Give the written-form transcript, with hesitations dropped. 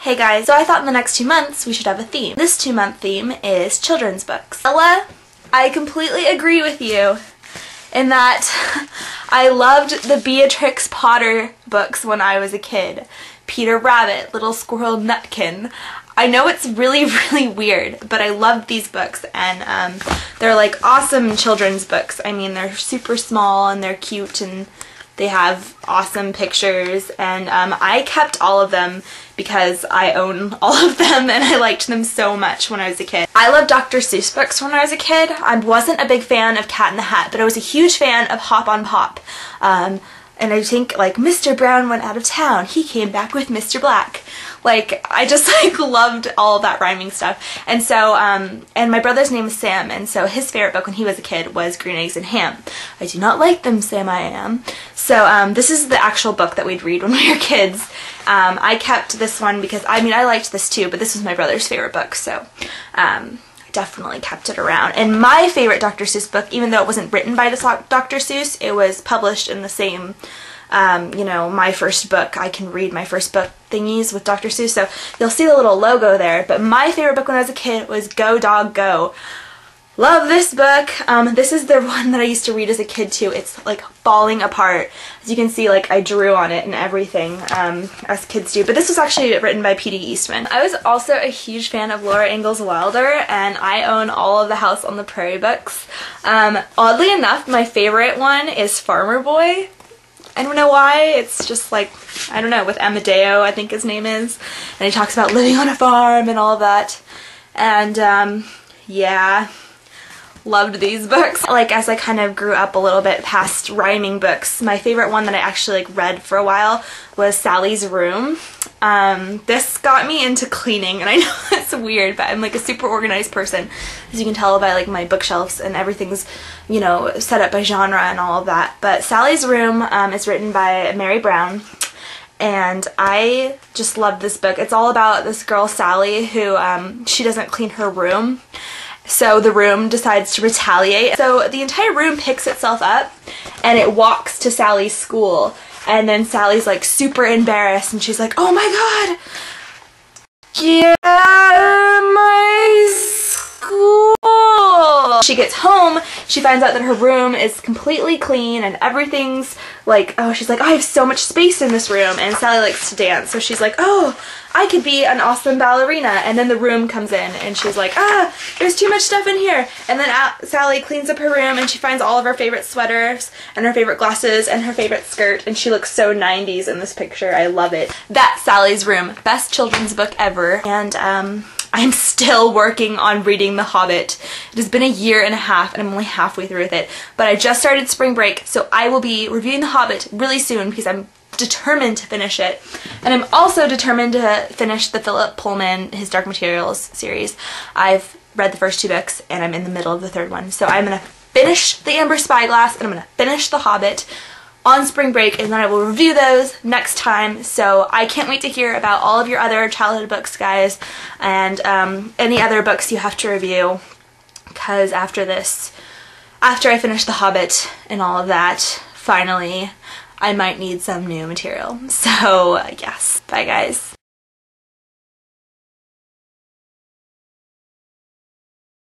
Hey guys, so I thought in the next 2 months we should have a theme. This 2-month theme is children's books. Ella, I completely agree with you in that I loved the Beatrix Potter books when I was a kid. Peter Rabbit, Little Squirrel Nutkin. I know it's really, really weird, but I loved these books, and they're like awesome children's books. I mean, they're super small and they're cute and they have awesome pictures, and I kept all of them because I own all of them and I liked them so much when I was a kid. I loved Dr. Seuss books when I was a kid. I wasn't a big fan of Cat in the Hat, but I was a huge fan of Hop on Pop. And I think, like, Mr. Brown went out of town. He came back with Mr. Black. Like, I just, like, loved all of that rhyming stuff. And so, and my brother's name is Sam, and so his favorite book when he was a kid was Green Eggs and Ham. I do not like them, Sam, I am. So, this is the actual book that we'd read when we were kids. I kept this one because, I mean, I liked this too, but this was my brother's favorite book, so, definitely kept it around. And my favorite Dr. Seuss book, even though it wasn't written by Dr. Seuss, it was published in the same, you know, my first book. I can read my first book thingies with Dr. Seuss, so you'll see the little logo there. But my favorite book when I was a kid was Go Dog Go. Love this book. This is the one that I used to read as a kid too. It's like falling apart. As you can see, like, I drew on it and everything, as kids do. But this was actually written by P.D. Eastman. I was also a huge fan of Laura Ingalls Wilder, and I own all of the House on the Prairie books. Oddly enough, my favorite one is Farmer Boy. I don't know why. It's just like, I don't know, with Amadeo, I think his name is. And he talks about living on a farm and all of that. And, yeah. Loved these books. Like, as I kind of grew up a little bit past rhyming books, my favorite one that I actually like read for a while was Sally's Room. This got me into cleaning, and I know that's weird, but I'm like a super organized person, as you can tell by like my bookshelves, and everything's, you know, set up by genre and all of that. But Sally's Room is written by Mary Brown, and I just love this book. It's all about this girl Sally who she doesn't clean her room. So the room decides to retaliate. So the entire room picks itself up and it walks to Sally's school. And then Sally's like super embarrassed and she's like, oh my god! Get out of my school! She gets home, she finds out that her room is completely clean and everything's like, oh, she's like, I have so much space in this room. And Sally likes to dance, so she's like, oh, I could be an awesome ballerina. And then the room comes in and she's like, ah, there's too much stuff in here. And then Sally cleans up her room and she finds all of her favorite sweaters and her favorite glasses and her favorite skirt, and she looks so 90s in this picture. I love it. That's Sally's Room. Best children's book ever. And I'm still working on reading The Hobbit. It has been a year and a half and I'm only halfway through with it. But I just started spring break, so I will be reviewing The Hobbit really soon because I'm determined to finish it. And I'm also determined to finish the Philip Pullman, his Dark Materials series. I've read the first 2 books and I'm in the middle of the 3rd one. So I'm going to finish The Amber Spyglass and I'm going to finish The Hobbit on spring break, and then I will review those next time. So I can't wait to hear about all of your other childhood books, guys, and any other books you have to review, because after this, after I finish The Hobbit and all of that, finally, I might need some new material. So yes, bye guys.